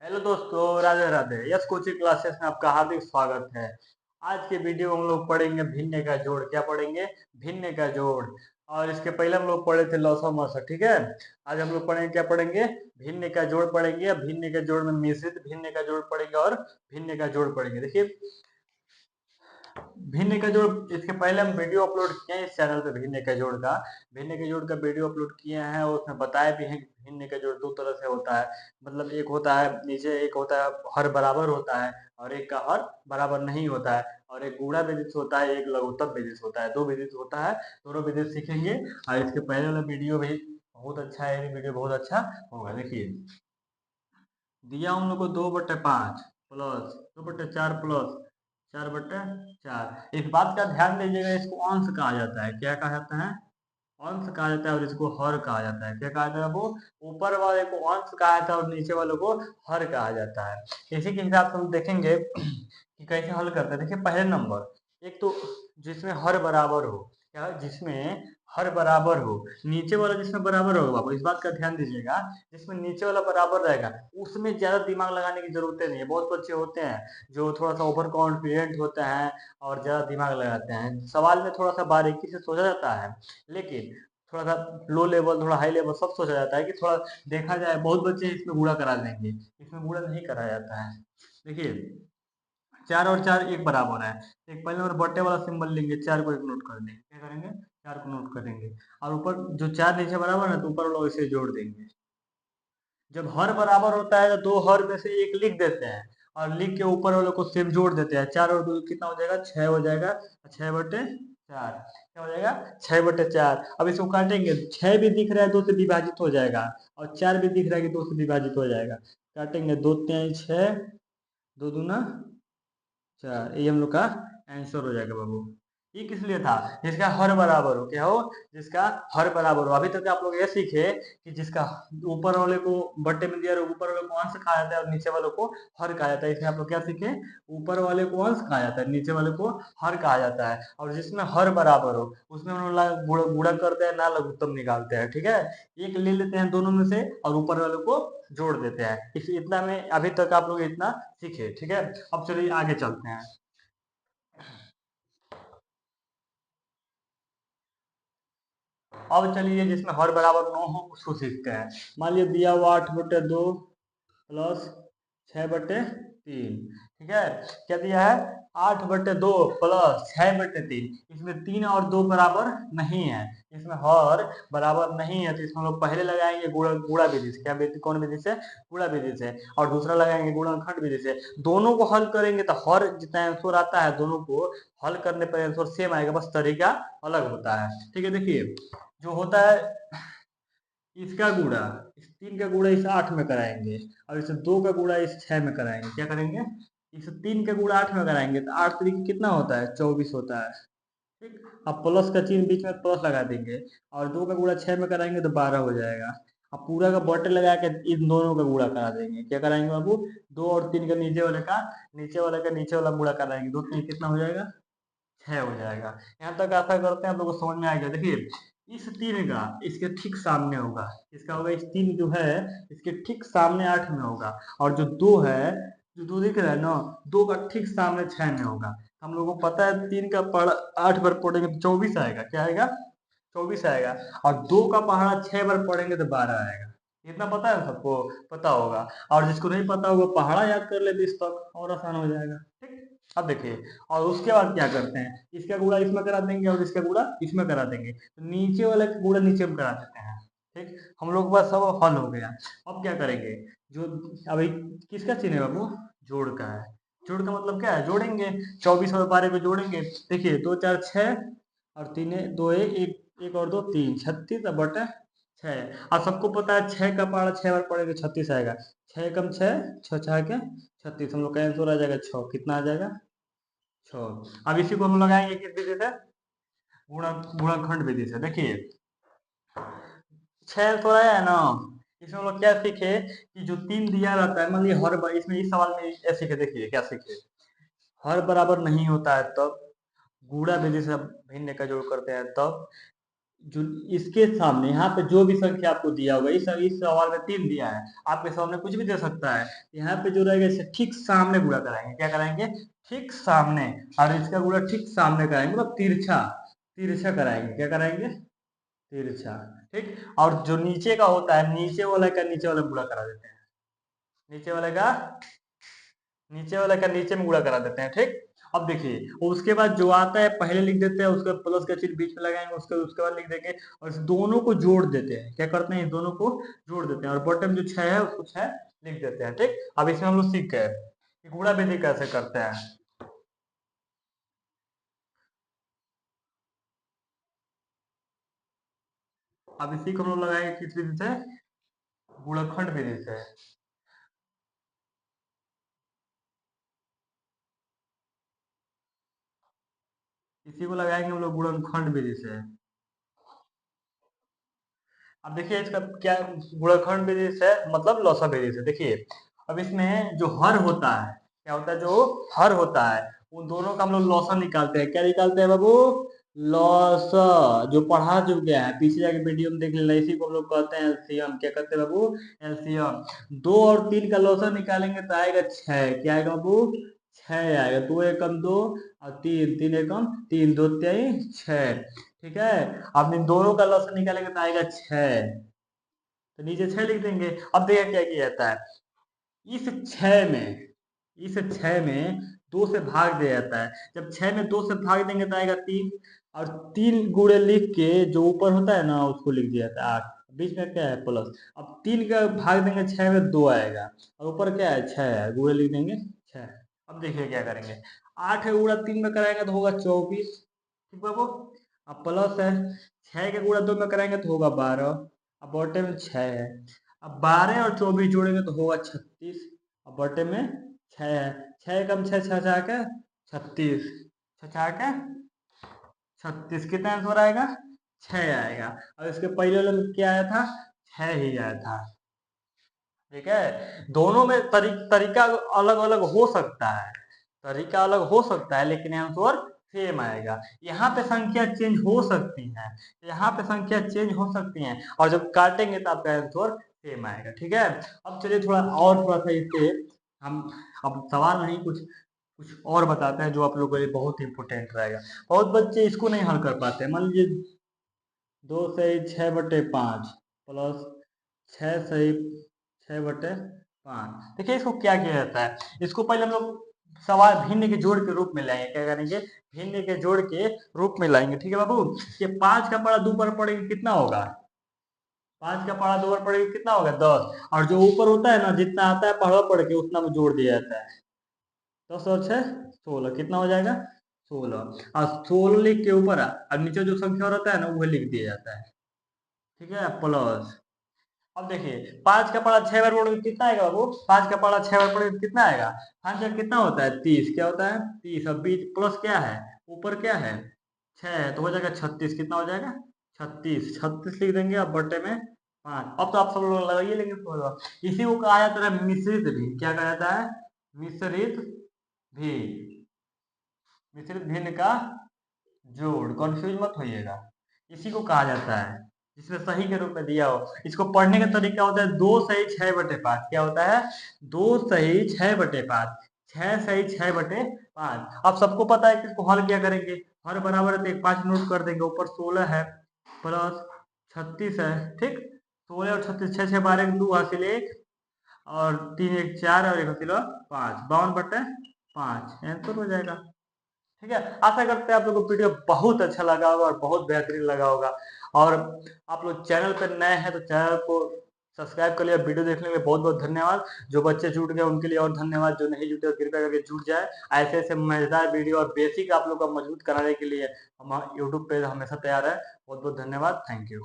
Hello दोस्तों, Radhe Radhe. Yes coaching classes में आपका हार्दिक स्वागत है। आज के वीडियो में हम लोग पढ़ेंगे भिन्न का जोड़। क्या पढ़ेंगे? भिन्न का जोड़। और इसके पहले हम लोग पढ़े थे लौसा मौसा, ठीक है। आज हम लोग पढ़ेंगे, क्या पढ़ेंगे? भिन्न का जोड़ पढ़ेंगे। भिन्न के जोड़ में मिश्रित भिन्न का जोड़ पढ़ेंगे और भिन्न का जोड़ पढ़ेंगे। देखिए, भिन्न का जोड़, इसके पहले हम वीडियो अपलोड किए हैं इस चैनल पे भिन्न के जोड़ का वीडियो अपलोड किए हैं और उसमें बताए भी हैं कि भिन्न का जोड़ दो तरह से होता है। मतलब एक होता है नीचे, एक होता है हर बराबर होता है और एक का हर बराबर नहीं होता है, और एक गुणा विधि से होता है, एक लघुत्तम विधि से होता है। दो विधि से होता है, दोनों विधि सीखेंगे। और इसके पहले वाला वीडियो भी बहुत अच्छा है, ये वीडियो बहुत अच्छा होगा। देखिए, दिया हम लोग को 2/5 प्लस 2/4 प्लस 4/4। इस बात का ध्यान दीजिएगा, इसको अंश कहा जाता है। क्या कहा जाता है? अंश कहा जाता है। और इसको हर कहा जाता है। क्या कहा जाता है? वो ऊपर वाले को अंश कहा जाता है और नीचे वाले को हर कहा जाता है। इसी के हिसाब से हम देखेंगे कि कैसे हल करते हैं। देखिए, पहले नंबर, एक तो जिसमें हर बराबर हो। क्या? जिसमें हर बराबर हो। नीचे वाला जिसमें बराबर होगा, बाबू इस बात का ध्यान दीजिएगा, जिसमें नीचे वाला बराबर रहेगा उसमें ज्यादा दिमाग लगाने की जरूरत नहीं है। बहुत बच्चे होते हैं जो थोड़ा सा ओवर कॉन्फिडेंट होते हैं और ज्यादा दिमाग लगाते हैं। सवाल में थोड़ा सा बारीकी से सोचा जाता है, लेकिन थोड़ा सा लो लेवल, थोड़ा हाई लेवल सब सोचा जाता है कि थोड़ा देखा जाए। बहुत बच्चे इसमें गुणा करा देंगे, इसमें गुणा नहीं कराया जाता है। देखिए, 4 और 4 एक बराबर है। एक पहले नंबर बट्टे वाला सिंबल लेंगे, 4 को एक नोट कर देंगे। क्या करेंगे? 4 को नोट करेंगे। और ऊपर जो 4 नीचे बराबर है तो ऊपर वाला इसे जोड़ देंगे। जब हर बराबर होता है तो दो हर में से एक लिख देते हैं और लिख के ऊपर वाले को सेम जोड़ देते हैं। 4 और 2 कितना हो जाएगा? 6 हो जाएगा। 6/4 क्या हो जाएगा? 6/4। अब इसको काटेंगे, 6 भी दिख रहा है 2 से विभाजित हो जाएगा और 4 भी दिख रहा है कि 2 से विभाजित हो जाएगा। काटेंगे, 2 3 6, 2 दूना 4। ये हम लोग का आंसर हो जाएगा बाबू। ये किस लिए था? जिसका हर बराबर हो। क्या हो? जिसका हर बराबर हो। अभी तक आप लोग ये सीखे कि जिसका ऊपर वाले को बट्टे में दिया, ऊपर वाले को अंश कहा जाता है और नीचे वाले को हर कहा जाता है। इसमें आप लोग क्या सीखे? ऊपर वाले को अंश कहा जाता है, नीचे वाले को हर कहा जाता है। और जिसमें हर बराबर हो उसमें हम लोग गुणा करते हैं, ना लघुत्तम निकालते हैं। ठीक है, एक ले लेते हैं दोनों में से और ऊपर वाले को जोड़ देते हैं। इस इतना में अभी तक आप लोग इतना सीखे। ठीक है, अब चलिए आगे चलते हैं। अब चलिए, जिसमें हर बराबर 9 हो उसको सीखते हैं। मान लिया दिया हुआ 8/2 प्लस 6/3। ठीक है, क्या दिया है? 8/2 प्लस 6/3। इसमें 3 और 2 बराबर नहीं है, इसमें हर बराबर नहीं है, तो इसमें हम लोग पहले लगाएंगे गुणा गुणा विधि से। क्या विधि? कौन विधि से? गुणा विधि से। और दूसरा लगाएंगे गुणनखंड विधि से। दोनों को हल करेंगे तो हर जितना आंसर आता है दोनों को हल करने पर आंसर सेम आएगा, बस तरीका अलग होता है। ठीक है, देखिए जो होता है इसका गुणा, इस 3 का गुणा इस 8 में कराएंगे और इस 2 का गुणा इस 6 में कराएंगे। क्या करेंगे? इस 3 का गुणा 8 में कराएंगे तो 8 तरीके कितना होता है? 24 होता है। ठीक, अब प्लस का चिन्ह बीच में प्लस लगा देंगे और 2 का गुणा 6 में कराएंगे तो 12 हो जाएगा। अब पूरा का बॉटल लगा के इन दोनों का गुणा करा देंगे। क्या कराएंगे बाबू? 2 और 3 का नीचे वाला गुणा कराएंगे। 2 3 कितना हो जाएगा? 6 हो जाएगा। यहाँ तक आशा करते हैं आप लोगों को समझ में आ गया। देखिए, इस 3 का इसके ठीक सामने होगा। इसका होगा, इस 3 जो है इसके ठीक सामने 8 में होगा। और जो 2 है, जो 2 दिख रहा है ना, 2 का ठीक सामने 6 में होगा। हम लोगों को पता है 3 का पढ़ 8 बार पढ़ेंगे तो 24 आएगा। क्या आएगा? 24 आएगा। और 2 का पहाड़ा 6 बार पढ़ेंगे तो 12 आएगा। इतना पता है सबको? पता होगा। और जिसको नहीं पता होगा पहाड़ा याद कर ले 20 तक, और आसान हो जाएगा। ठीक, अब देखिए, और उसके बाद क्या करते हैं? इसका गुणा इसमें करा देंगे और इसका गुणा इसमें करा देंगे, तो नीचे वाले का गुणा नीचे में करा देते हैं। ठीक, हम लोग के पास सब हल हो गया। अब क्या करेंगे? जो अभी किसका चिन्ह है बाबू? जोड़ का है। जोड़ का मतलब क्या है? जोड़ेंगे, 24 और 12 को जोड़ेंगे। देखिए, 2 4 6 और 3 2 1 1 और 2 3, 36 बटे 6। और सबको पता है 6 का पहाड़ा 6 बार पड़ेगा 36 आएगा। 6 कम 6, 6 6 के 36। हम लोग का आंसर आ जाएगा 6। कितना आ जाएगा? 6। अब इसी को हम लगाएंगे किस विधि से? गुणा गुणनखंड विधि से। देखिए, 6 तो आया है ना, इसमें हम लोग क्या सीखे कि जो 3 दिया रहता है, मान लीजिए हर बार इसमें इस सवाल में ऐसे सीखे। देखिए क्या सीखे, हर बराबर नहीं होता है तब गुणा विधि से भिन्न का जोड़ करते हैं तब, जो इसके सामने यहाँ पे जो भी संख्या आपको दिया होगा, इस सवाल में 3 दिया है, आपके सामने कुछ भी दे सकता है। यहाँ पे जो रहेगा इसे ठीक सामने गुणा कराएंगे, क्या कराएंगे, ठीक सामने, और इसका गुणा ठीक सामने कराएंगे, मतलब तिरछा, तिरछा कराएंगे, क्या कराएंगे, तिरछा। ठीक, और जो नीचे का होता है, नीचे वाले का नीचे वाले में गुणा करा देते हैं, नीचे वाले का नीचे वाला का नीचे में गुणा करा देते हैं। ठीक, अब देखिए उसके बाद जो आता है पहले लिख देते हैं, उसके प्लस का चिन्ह बीच में लगाएंगे, उसके बाद लिख देंगे, और इस दोनों को जोड़ देते हैं, क्या करते हैं, इस दोनों को जोड़ देते हैं, और बॉटम जो 6 है उसको 6 लिख देते हैं। ठीक, अब इसमें हम लोग सीख गए कि गुणा विधि कैसे करते हैं। अब इसी को हम लोग लगाएंगे किस विधि से, गुणनखंड विधि से। इसी को लगाएंगे हम लोग गुणनखंड विधि से। अब देखिए इसका क्या, गुणनखंड विधि से मतलब लौसा विधि से। देखिए अब इसमें जो हर होता है, क्या होता है, जो हर होता है उन दोनों का हम लोग लौसा निकालते हैं। क्या निकालते हैं बाबू, लौसा। जो पढ़ा चुके हैं, पीछे जाके वीडियो में देख लेना, इसी को हम लोग कहते हैं एलसीएम। क्या कहते हैं बाबू, एलसीएम। 2 और 3 का लौसा निकालेंगे तो आएगा 6। क्या आएगा बाबू, 6 आएगा। 2 एकम 2 और 3, 3 एकम 3, 2 तिहाई 6। ठीक है, अब इन दोनों का लॉस निकालेंगे तो आएगा 6, तो नीचे 6 लिख देंगे। अब देखिए क्या किया जाता है, इस 6 में 2 से भाग दिया जाता है। जब 6 में 2 से भाग देंगे तो आएगा 3, और 3 गुणे लिख के जो ऊपर होता है ना उसको लिख दिया जाता है 8, बीच में क्या है प्लस। अब 3 का भाग देंगे 6 में 2 आएगा, और ऊपर क्या है 6 है, गुणे लिख देंगे 6। अब देखिए क्या करेंगे, 8 का गुणा 3 में कराएंगे तो होगा 24। ठीक बाबू, अब प्लस है, 6 का गुणा 2 में कराएंगे तो होगा 12, अब बॉटम में 6 है। अब 12 और 24 जोड़ेंगे तो होगा 36, अब बॉटम में 6 है। 6 कम 6 6 6 के 36, 6 6 के 36, कितना आंसर आएगा, 6 आएगा। और इसके पहले वाले में क्या आया था, 6 ही आया था। ठीक है, दोनों में तरीका अलग अलग हो सकता है, तरीका अलग हो सकता है, लेकिन आंसर सेम आएगा। यहाँ पे संख्या चेंज हो सकती है, यहाँ पे संख्या चेंज हो सकती है, और जब काटेंगे तो आपका आंसर सेम आएगा। ठीक है, अब चलिए थोड़ा सा इससे हम, अब सवाल नहीं, कुछ कुछ और बताते हैं जो आप लोगों के लिए बहुत इंपॉर्टेंट रहेगा। बहुत बच्चे इसको नहीं हल कर पाते हैं। मान लीजिए 2 सही 6/5 प्लस 6 सही 6/5। देखिए इसको क्या किया जाता है, इसको पहले हम लोग सवाल भिन्न के जोड़ के रूप में लाएंगे। क्या करेंगे, भिन्न के जोड़ के रूप में लाएंगे। ठीक है बाबू, ये 5 का पढ़ा 2 पर पड़ेगा कितना होगा, 5 का पढ़ा 2 पर पड़ेगा कितना होगा, 10। और जो ऊपर होता है ना, जितना आता है पढ़ा पढ़ के उतना में जोड़ दिया जाता है। 10 और 6 16, कितना हो जाएगा, 16। और 16 लिख के ऊपर और नीचे जो संख्या रहता है ना वह लिख दिया जाता है। ठीक है, प्लस। अब देखिए 5 का पढ़ा 6 बार पढ़ोगे कितना आएगा बाबू, 5 का पढ़ा 6 बार पढ़ोगे कितना आएगा, 5 का कितना होता है 30, क्या होता है 30। अब बीच प्लस क्या है, ऊपर क्या है 6 है, तो हो जाएगा 36, कितना हो जाएगा 36, 36 लिख देंगे। अब बट्टे में 5। अब तो आप सब लोग लगाइए, लेकिन इसी को कहा जाता है मिश्रित भी। क्या कहा जाता है, मिश्रित भी, मिश्रित भिन्न का जोड़, कंफ्यूज मत होइएगा। इसी को कहा जाता है, जिसमें सही के रूप में दिया हो। इसको पढ़ने का तरीका होता है 2 सही 6/5। क्या होता है, 2 सही 6/5, 6 सही 6/5। अब सबको पता है कि इसको हल क्या करेंगे, हर बराबर है तो एक 5 नोट कर देंगे, ऊपर 16 है प्लस 36 है। ठीक, 16 और 36, 6 6 12 2 हासिल 1, और 3 1 4 और 1 हासिल 5, 52/5 आंसर हो जाएगा। ठीक है, आशा करते हैं आप लोगों को वीडियो बहुत अच्छा लगा होगा और बहुत बेहतरीन लगा होगा। और आप लोग चैनल पर नए हैं तो चैनल को सब्सक्राइब कर लिया। वीडियो देखने के लिए बहुत बहुत धन्यवाद। जो बच्चे जुट गए उनके लिए और धन्यवाद, जो नहीं जुटे कृपया करके जुट जाए। ऐसे ऐसे मजेदार वीडियो और बेसिक आप लोग का मजबूत कराने के लिए हम यूट्यूब पे हमेशा तैयार है। बहुत बहुत धन्यवाद, थैंक यू।